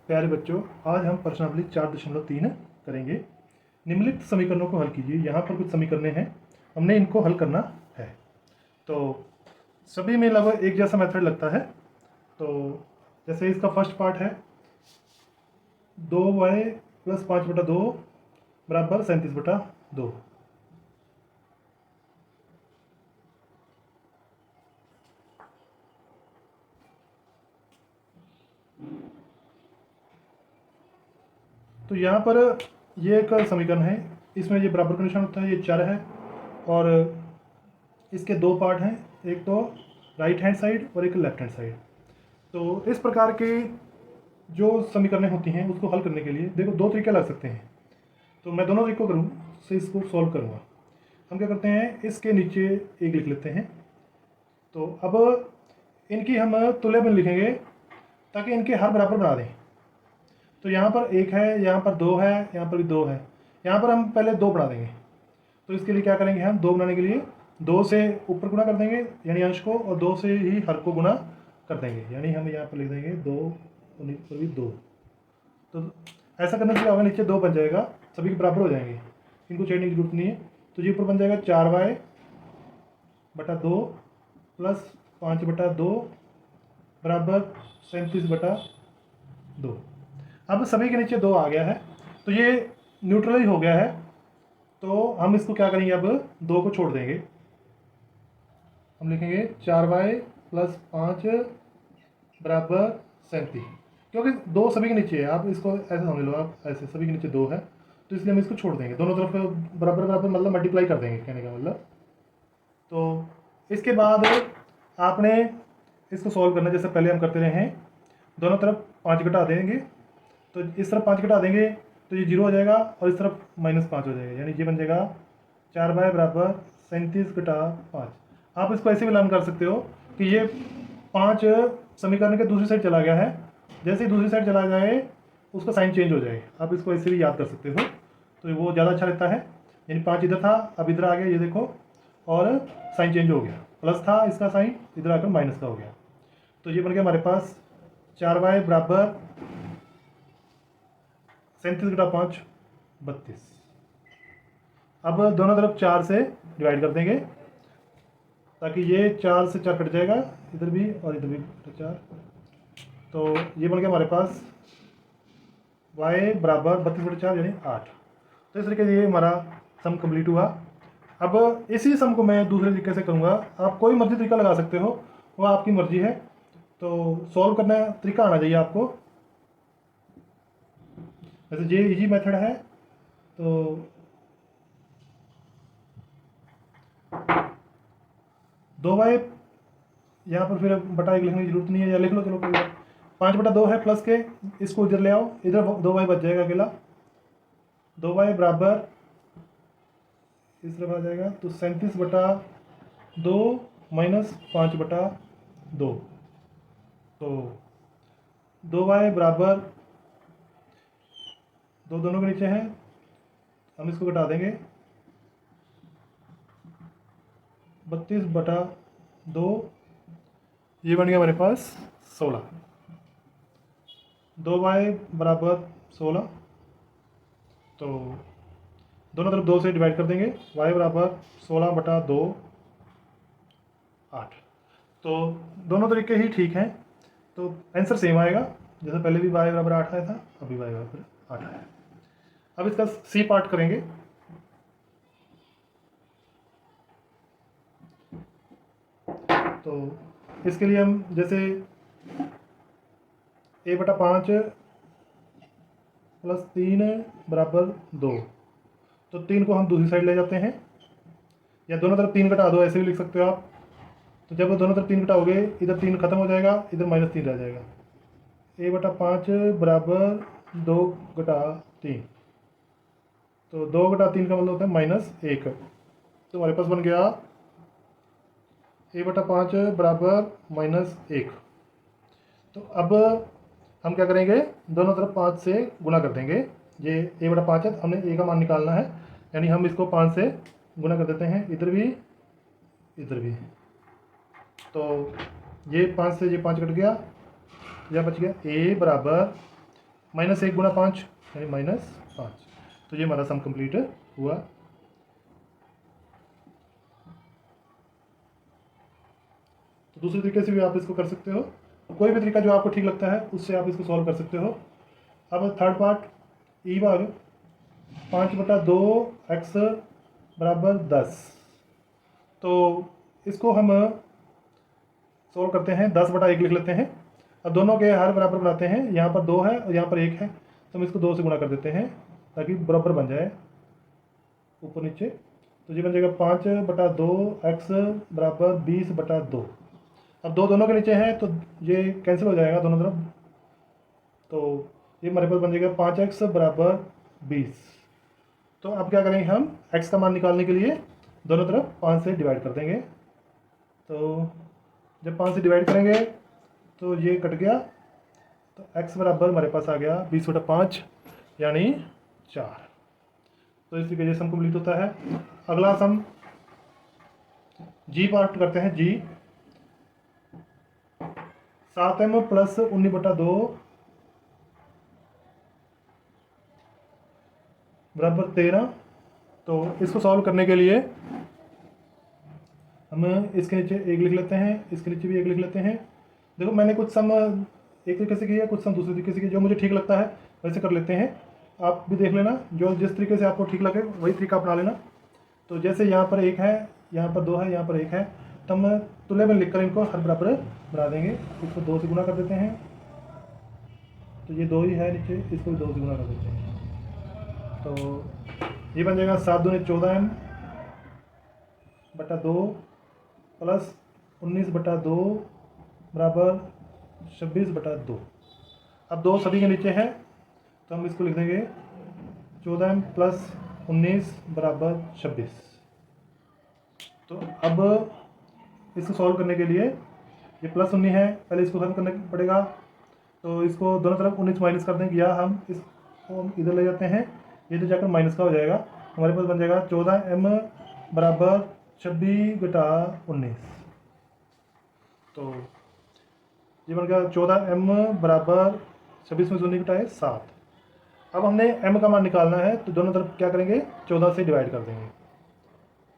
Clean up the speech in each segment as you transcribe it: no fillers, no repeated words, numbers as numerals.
प्यारे बच्चों, आज हम प्रश्नावली 4.3 करेंगे। निम्नलिखित समीकरणों को हल कीजिए। यहाँ पर कुछ समीकरण हैं, हमने इनको हल करना है। तो सभी में लगभग एक जैसा मेथड लगता है। तो जैसे इसका फर्स्ट पार्ट है 2y + 5/2 बराबर 37/2। तो यहाँ पर ये एक समीकरण है, इसमें ये बराबर का निशान होता है, ये चर है और इसके दो पार्ट हैं, एक तो राइट हैंड साइड और एक लेफ्ट हैंड साइड। तो इस प्रकार के जो समीकरणें होती हैं उसको हल करने के लिए देखो दो तरीके लग सकते हैं। तो मैं दोनों तरीकों करूँ से इसको सॉल्व करूँगा। हम क्या करते हैं, इसके नीचे एक लिख लेते हैं। तो अब इनकी हम तुल्य में लिखेंगे ताकि इनके हर बराबर बना दें। तो यहाँ पर एक है, यहाँ पर दो है, यहाँ पर भी दो है, यहाँ पर हम पहले दो बना देंगे। तो इसके लिए क्या करेंगे, हम दो बनाने के लिए दो से ऊपर गुणा कर देंगे यानी अंश को, और दो से ही हर को गुणा कर देंगे यानी हम यहाँ पर लिख देंगे दो और नीचे पर भी दो। तो ऐसा करने से क्या होगा, नीचे दो बन जाएगा, सभी के बराबर हो जाएंगे, इनको छेड़ने की जरूरत नहीं है। तो ये ऊपर बन जाएगा 4y/2 + 5/2 बराबर 37/2। अब सभी के नीचे दो आ गया है, तो ये न्यूट्रल ही हो गया है। तो हम इसको क्या करेंगे, अब दो को छोड़ देंगे। हम लिखेंगे 4y + 5 बराबर 37, क्योंकि दो सभी के नीचे है। आप इसको ऐसे समझ लो, आप ऐसे सभी के नीचे दो है, तो इसलिए हम इसको छोड़ देंगे, दोनों तरफ बराबर बराबर मतलब मल्टीप्लाई कर देंगे, कहने का मतलब। तो इसके बाद आपने इसको सॉल्व करना जैसे पहले हम करते रहे हैं। दोनों तरफ 5 घटा देंगे, तो इस तरफ 5 घटा देंगे तो ये 0 हो जाएगा, और इस तरफ -5 हो जाएगा, यानी ये बन जाएगा 4y बराबर 37/5। आप इसको ऐसे भी लर्न कर सकते हो कि ये 5 समीकरण के दूसरी साइड चला गया है, जैसे ही दूसरी साइड चला जाए उसका साइन चेंज हो जाए। आप इसको ऐसे भी याद कर सकते हो, तो वो ज़्यादा अच्छा रहता है। यानी 5 इधर था, अब इधर आ गया, ये देखो, और साइन चेंज हो गया, प्लस था इसका साइन, इधर आकर माइनस का हो गया। तो ये बन गया हमारे पास 4y बराबर 37/5 32। अब दोनों तरफ 4 से डिवाइड कर देंगे ताकि ये 4 से 4 कट जाएगा, इधर भी और इधर भी 4। तो ये बन गया हमारे पास y बराबर 32/4 यानी 8। तो इस तरीके से ये हमारा सम कंप्लीट हुआ। अब इसी सम को मैं दूसरे तरीके से करूँगा, आप कोई मर्जी तरीका लगा सकते हो, वो आपकी मर्जी है। तो सॉल्व करना तरीका आना चाहिए आपको। वैसे ये इजी मेथड है, तो 2y यहाँ पर फिर बटा 1 लिखने की जरूरत नहीं है, या लिख लो, चलो कोई बात। 5/2 है प्लस के, इसको इधर ले आओ, इधर 2y बच जाएगा अकेला। 2y बराबर इस तरफ आ जाएगा, तो 37/2 - 5/2। तो 2y बराबर दो दोनों के नीचे हैं, हम इसको घटा देंगे, 32/2, ये बन गया हमारे पास 16। 2y बराबर 16, तो दोनों तरफ 2 से डिवाइड कर देंगे, y बराबर 16/2 8। तो दोनों तरीके ही ठीक हैं, तो आंसर सेम आएगा, जैसे पहले भी y बराबर 8 आया था, अभी y बराबर 8 आया है। अब इसका सी पार्ट करेंगे। तो इसके लिए हम जैसे a/5 + 3 बराबर 2, तो 3 को हम दूसरी साइड ले जाते हैं, या दोनों तरफ 3 घटा दो, ऐसे भी लिख सकते हो आप। तो जब दोनों तरफ 3 घटाओगे, इधर 3 खत्म हो जाएगा, इधर -3 रह जाएगा। a/5 बराबर 2 घटा 3, तो 2 घटा 3 का मतलब होता है -1। तो हमारे पास बन गया a/5 बराबर -1। तो अब हम क्या करेंगे, दोनों तरफ 5 से गुणा कर देंगे। ये a/5 है, हमने a का मान निकालना है, यानी हम इसको 5 से गुणा कर देते हैं, इधर भी इधर भी। तो ये 5 से ये 5 कट गया, यह बच गया a बराबर -1 गुणा 5 यानी -5। तो ये हमारा सम कंप्लीट हुआ। तो दूसरे तरीके से भी आप इसको कर सकते हो, कोई भी तरीका जो आपको ठीक लगता है उससे आप इसको सॉल्व कर सकते हो। अब थर्ड पार्ट, ई भाग 5/2 x बराबर 10। तो इसको हम सॉल्व करते हैं, 10/1 लिख लेते हैं। अब दोनों के हर बराबर बनाते हैं, यहाँ पर 2 है और यहाँ पर 1 है, तो हम इसको 2 से गुणा कर देते हैं ताकि बराबर बन जाए ऊपर नीचे। तो ये बन जाएगा 5/2 x बराबर 20/2। अब दोनों के नीचे हैं तो ये कैंसिल हो जाएगा दोनों तरफ, तो ये हमारे पास बन जाएगा 5x बराबर 20। तो अब क्या करेंगे, हम x का मान निकालने के लिए दोनों तरफ 5 से डिवाइड कर देंगे। तो जब 5 से डिवाइड करेंगे तो ये कट गया, तो x बराबर हमारे पास आ गया 20/5 यानी 4। तो इस तरीके से सम कंप्लीट होता है। अगला सम जी पार्ट करते हैं। जी 7m + 19/2 बराबर 13। तो इसको सॉल्व करने के लिए हम इसके नीचे 1 लिख लेते हैं, इसके नीचे भी 1 लिख लेते हैं। देखो मैंने कुछ सम एक तरीके से किया, कुछ सम दूसरे तरीके से किया, जो मुझे ठीक लगता है वैसे कर लेते हैं। आप भी देख लेना, जो जिस तरीके से आपको ठीक लगे वही तरीका अपना लेना। तो जैसे यहाँ पर 1 है, यहाँ पर 2 है, यहाँ पर 1 है, तो हम तुल्य में लिखकर इनको हर बराबर बना देंगे। इसको 2 से गुणा कर देते हैं, तो ये 2 ही है नीचे, इसको भी 2 से गुणा कर देते हैं। तो ये बन जाएगा 7 दूनी 14m/2 प्लस 19/2 बराबर 26/2। अब 2 सभी के नीचे है तो हम इसको लिख देंगे 14m + 19 बराबर 26। तो अब इसको सॉल्व करने के लिए ये +19 है, पहले इसको खत्म करना पड़ेगा। तो इसको दोनों तरफ 19 माइनस कर देंगे, या हम इसको इधर ले जाते हैं, ये तो जाकर माइनस का हो जाएगा। हमारे पास बन जाएगा 14m बराबर 26/19। तो ये बन गया 14m बराबर 26 में 19 घटाए 7। अब हमने m का मान निकालना है, तो दोनों तरफ क्या करेंगे, 14 से डिवाइड कर देंगे।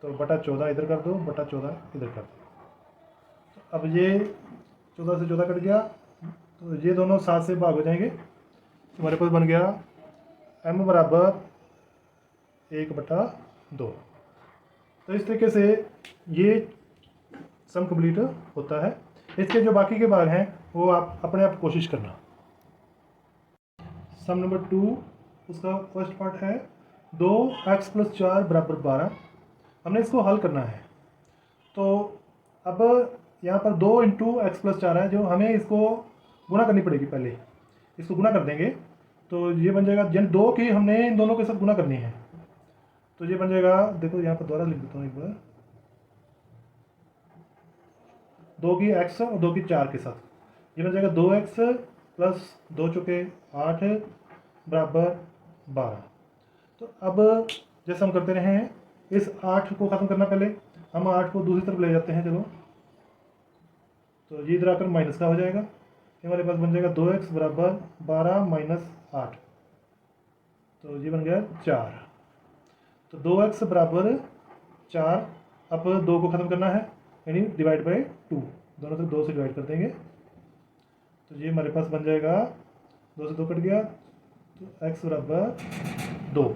तो बटा 14 इधर कर दो, बटा 14 इधर कर दो। तो अब ये 14 से 14 कट गया, तो ये दोनों 7 से भाग हो जाएंगे। तो हमारे पास बन गया m बराबर 1/2। तो इस तरीके से ये सम कंप्लीट होता है। इसके जो बाकी के भाग हैं वो आप अपने आप कोशिश करना। सम नंबर 2, उसका फर्स्ट पार्ट है 2x + 4 बराबर 12। हमने इसको हल करना है। तो अब यहाँ पर 2 × x + 4 है, जो हमें इसको गुणा करनी पड़ेगी। पहले इसको गुणा कर देंगे तो ये बन जाएगा, यानी 2 की हमने इन दोनों के साथ गुणा करनी है। तो ये बन जाएगा, देखो यहाँ पर दोबारा लिख देता हूँ एक बार, 2 की x और 2 की 4 के साथ। ये बन जाएगा 2x + 2 चौके 8 बराबर 12। तो अब जैसे हम करते रहे हैं, इस 8 को ख़त्म करना, पहले हम 8 को दूसरी तरफ ले जाते हैं। चलो, तो ये इधर आकर माइनस का हो जाएगा। ये हमारे पास बन जाएगा 2x बराबर 12 - 8। तो ये बन गया 4। तो 2x बराबर 4। अब 2 को ख़त्म करना है, यानी डिवाइड बाई 2, दोनों तरफ 2 से डिवाइड कर देंगे। तो ये हमारे पास बन जाएगा, 2 से 2 कट गया, तो x बराबर 2।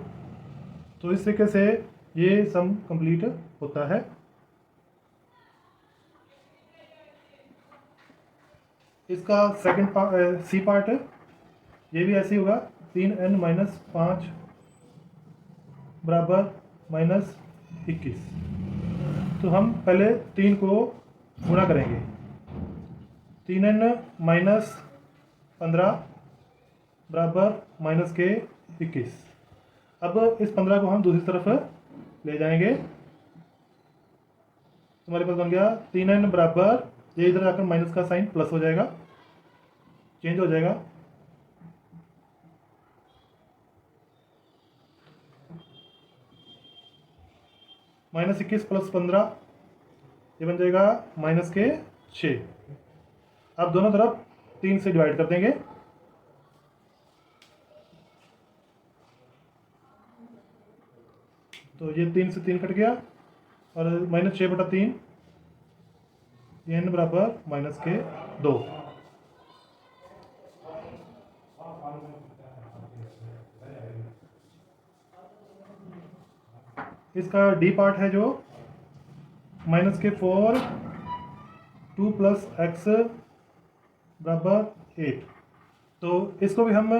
तो इस तरीके से ये सम कंप्लीट होता है। इसका सेकंड पार्ट, सी पार्ट, ये भी ऐसे ही होगा, 3n - 5 बराबर -21। तो हम पहले 3 को गुणा करेंगे, 3n - 15 बराबर -21। अब इस 15 को हम दूसरी तरफ ले जाएंगे, तो हमारे पास बन गया 3n बराबर, ये इधर आकर माइनस का साइन प्लस हो जाएगा, चेंज हो जाएगा। -21 + 15, ये बन जाएगा -6। अब दोनों तरफ 3 से डिवाइड कर देंगे, तो ये 3 से 3 कट गया और -6/3, n बराबर -2। इसका डी पार्ट है जो -4 2 + x बराबर 8। तो इसको भी हम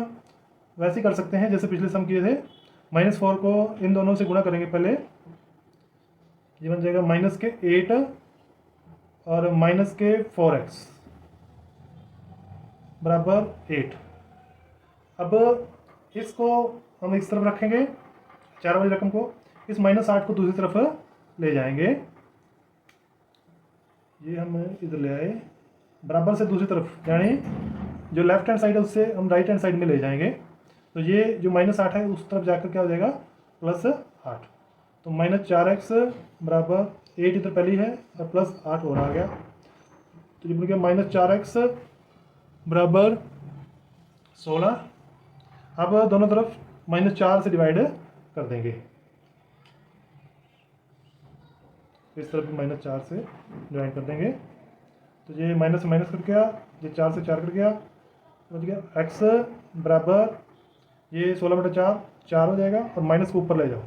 वैसे ही कर सकते हैं जैसे पिछले सम किए थे। -4 को इन दोनों से गुणा करेंगे पहले, ये बन जाएगा -8 और -4x बराबर 8। अब इसको हम इस तरफ रखेंगे, 4 वाली रकम को, इस -8 को दूसरी तरफ ले जाएंगे। ये हम इधर ले आए बराबर से दूसरी तरफ, यानी जो लेफ्ट हैंड साइड है उससे हम राइट हैंड साइड में ले जाएंगे। तो ये जो -8 है उस तरफ जाकर क्या हो जाएगा +8। तो -4x बराबर 8 इधर पहली है और +8 और आ गया। तो ये बन गया -4x बराबर 16। अब दोनों तरफ -4 से डिवाइड कर देंगे, इस तरफ भी -4 से डिवाइड कर देंगे। तो ये माइनस से माइनस कट गया, ये 4 से 4 कट गया, समझ गया। x बराबर ये 16/4 4 हो जाएगा और माइनस को ऊपर ले जाओ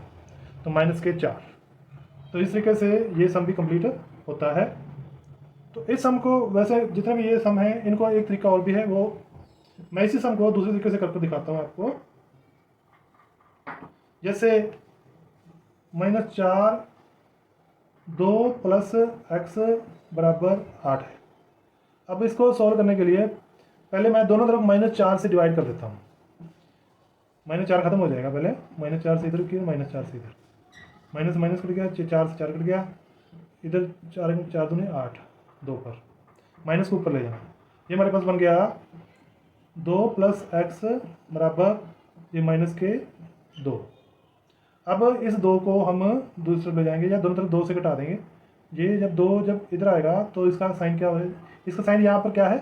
तो -4। तो इस तरीके से ये सम भी कंप्लीट होता है। तो इस सम को वैसे जितने भी ये सम हैं इनको एक तरीका और भी है, वो मैं इसी सम को दूसरे तरीके से करके दिखाता हूँ आपको। जैसे -4 2 + x बराबर 8 है। अब इसको सॉल्व करने के लिए पहले मैं दोनों तरफ -4 से डिवाइड कर देता हूँ। -4 खत्म हो जाएगा, पहले -4 से इधर किया, -4 से इधर, माइनस माइनस कट गया, 4 से 4 कट गया, इधर 4 दूनी 8 2 पर, माइनस को ऊपर ले जाना। ये हमारे पास बन गया 2 + x बराबर ये -2। अब इस 2 को हम दूसरी तरफ ले जाएंगे या दोनों तरफ 2 से घटा देंगे। ये जब 2 जब इधर आएगा तो इसका साइन क्या होगा, इसका साइन यहाँ पर क्या है,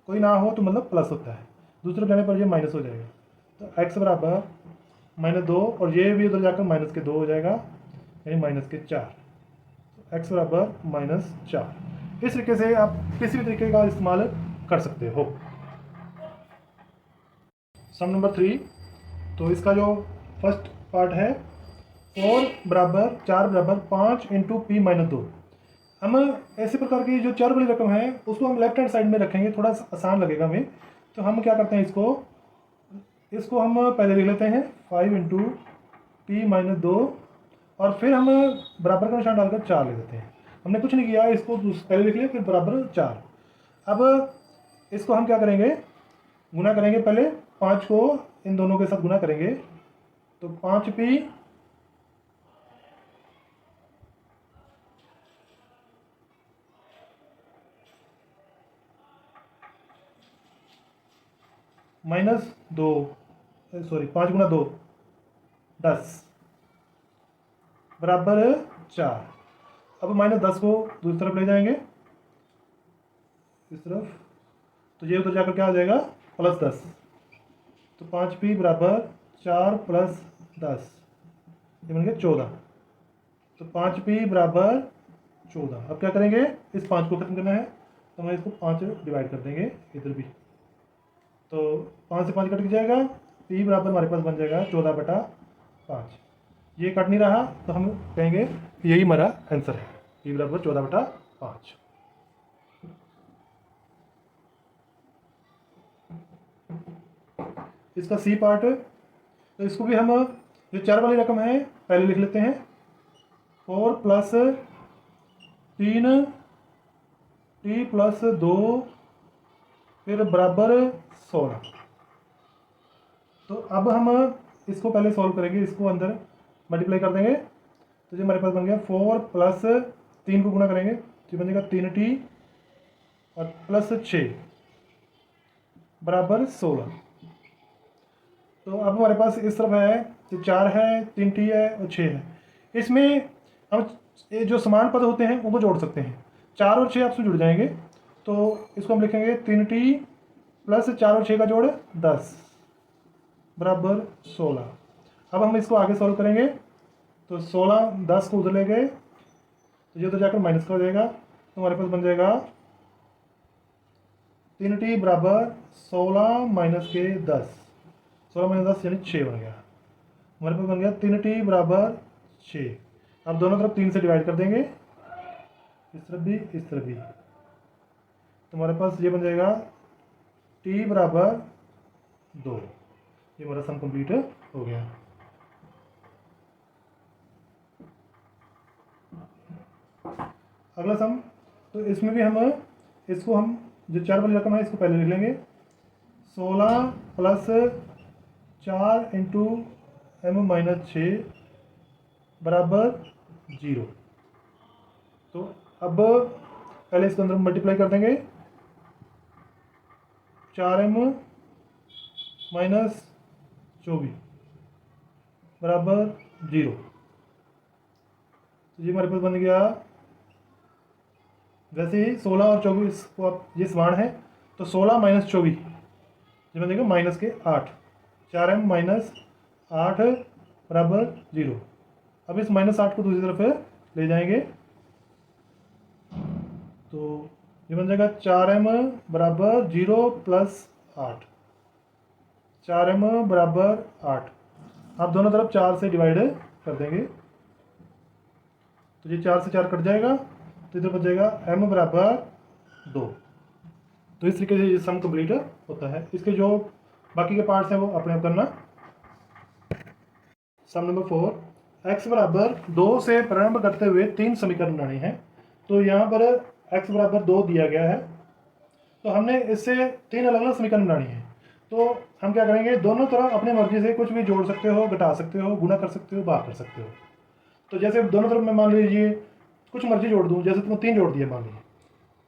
कोई ना हो तो मतलब प्लस होता है, दूसरे जाने पर ये माइनस हो जाएगा। तो x बराबर -2 और ये भी उधर जाकर -2 हो जाएगा, यानी -4। तो x बराबर -4। इस तरीके से आप किसी भी तरीके का इस्तेमाल कर सकते हो। सम नंबर 3, तो इसका जो फर्स्ट पार्ट है 4 बराबर 5 × p-2। हम ऐसे प्रकार की जो चर वाली रकम है उसको हम लेफ्ट हैंड साइड में रखेंगे, थोड़ा आसान लगेगा हमें। तो हम क्या करते हैं, इसको हम पहले लिख लेते हैं 5 × p-2 और फिर हम बराबर का निशान डालकर 4 लिख देते हैं। हमने कुछ नहीं किया, इसको पहले लिख लिया फिर बराबर 4। अब इसको हम क्या करेंगे, गुना करेंगे, पहले 5 को इन दोनों के साथ गुना करेंगे तो 5p -2, सॉरी 5 × 2 10 बराबर 4। अब -10 को दूसरी तरफ ले जाएंगे इस तरफ, तो ये उधर जाकर क्या हो जाएगा +10। तो 5p बराबर 4 + 10, ये बन गया 14। तो 5p बराबर 14। अब क्या करेंगे, इस 5 को खत्म करना है तो हम इसको 5 डिवाइड कर देंगे इधर भी। तो 5 से 5 कट जाएगा, p बराबर हमारे पास बन जाएगा 14/5। ये कट नहीं रहा तो हम कहेंगे कि यही हमारा आंसर है, p बराबर 14/5। इसका सी पार्ट, तो इसको भी हम जो 4 वाली रकम है पहले लिख लेते हैं, 4 + 3 t + 2 फिर बराबर 16। तो अब हम इसको पहले सॉल्व करेंगे, इसको अंदर मल्टीप्लाई कर देंगे। तो जो हमारे पास बन गया 4 + 3 को गुना करेंगे तो बन जाएगा 3t और +6 बराबर 16। तो अब हमारे पास इस तरफ है तो 4 है, 3t है और 6 है। इसमें हम ये जो समान पद होते हैं उनको जोड़ सकते हैं, 4 और 6 आपसे जुड़ जाएंगे। तो इसको हम लिखेंगे 3t + 4 और 6 का जोड़ 10 बराबर 16। अब हम इसको आगे सॉल्व करेंगे तो 16 10 को उधर ले गए तो ये तो जाकर माइनस का हो जाएगा, तो हमारे पास बन जाएगा 3t बराबर 16 माइनस के 10, 16 माइनस 10 यानी 6 बन गया। हमारे पास बन गया 3t बराबर 6। अब दोनों तरफ 3 से डिवाइड कर देंगे, इस तरफ भी इस तरफ भी, तो हमारे पास ये बन जाएगा t बराबर 2। ये हमारा सम कंप्लीट हो गया। अगला सम, तो इसमें भी हम इसको हम जो 4 वाली रकम है इसको पहले लिख लेंगे। 16 प्लस 4 इंटू m माइनस 6 बराबर 0। तो अब पहले इसके अंदर मल्टीप्लाई कर देंगे, 4m माइनस 24 बराबर 0। तो ये हमारे पास बन गया। वैसे ही 16 और 24 को आप ये समान है, तो 16 माइनस 24 ये बन जाएगा माइनस के 8, 4m माइनस 8 बराबर 0। अब इस माइनस 8 को दूसरी तरफ ले जाएंगे, तो ये बन जाएगा 4m बराबर 0 प्लस 8, 4m बराबर 8। आप दोनों तरफ 4 से डिवाइड कर देंगे, तो ये 4 से 4 कट जाएगा, तो इधर बच जाएगा m बराबर 2। तो इस तरीके से ये सम कंप्लीट होता है। इसके जो बाकी के पार्ट्स हैं वो अपने आप करना। सम नंबर 4, x बराबर 2 से प्रारंभ करते हुए 3 समीकरण बनाने हैं। तो यहाँ पर x बराबर 2 दिया गया है, तो हमने इससे 3 अलग अलग समीकरण बनानी है। तो हम क्या करेंगे, दोनों तरफ अपनी मर्जी से कुछ भी जोड़ सकते हो, घटा सकते हो, गुणा कर सकते हो, भाग कर सकते हो। तो जैसे दोनों तरफ मैं मान लीजिए कुछ मर्जी जोड़ दूँ, जैसे तुम 3 जोड़ दिए मान लीजिए,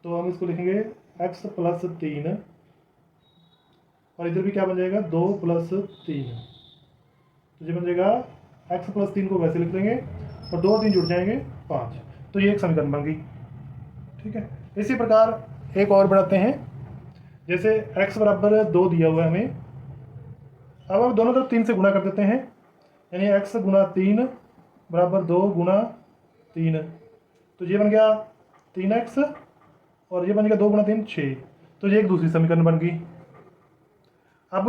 तो हम इसको लिखेंगे x प्लस 3, और इधर भी क्या बन जाएगा 2 प्लस 3। तो ये बन जाएगा x प्लस 3 को वैसे लिख देंगे और 2 और 3 जुड़ जाएंगे 5। तो ये एक समीकरण बन गई। ठीक है, इसी प्रकार एक और बनाते हैं। जैसे x बराबर 2 दिया हुआ है हमें, अब हम दोनों तरफ 3 से गुणा कर देते हैं, यानी x गुणा 3 बराबर 2 गुणा 3। तो ये बन गया 3x, और ये बन गया 2 गुणा 3 6। तो ये एक दूसरी समीकरण बन गई। अब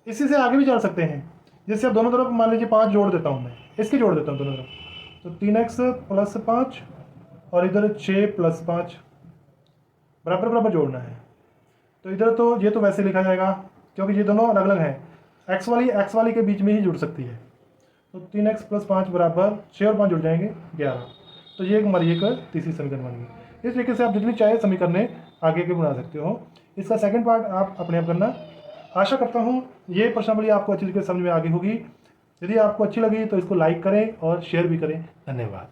इसी से आगे भी चल सकते हैं। जैसे अब दोनों तरफ मान लीजिए 5 जोड़ देता हूँ, मैं इसके जोड़ देता हूँ दोनों तरफ, तो 3x प्लस 5 और इधर 6 प्लस 5 बराबर बराबर जोड़ना है। तो इधर तो ये तो वैसे लिखा जाएगा क्योंकि ये दोनों अलग अलग हैं, x वाली के बीच में ही जुड़ सकती है। तो 3x प्लस 5 बराबर 6 और 5 जुड़ जाएंगे 11। तो ये हमारी एक तीसरी समीकरण बन गई। इस तरीके से आप जितनी चाहे समीकरणें आगे के बना सकते हो। इसका सेकंड पार्ट आप अपने आप करना। आशा करता हूँ ये प्रश्नावली आपको अच्छी तरीके से समझ में आ गई होगी। यदि आपको अच्छी लगी तो इसको लाइक करें और शेयर भी करें। धन्यवाद।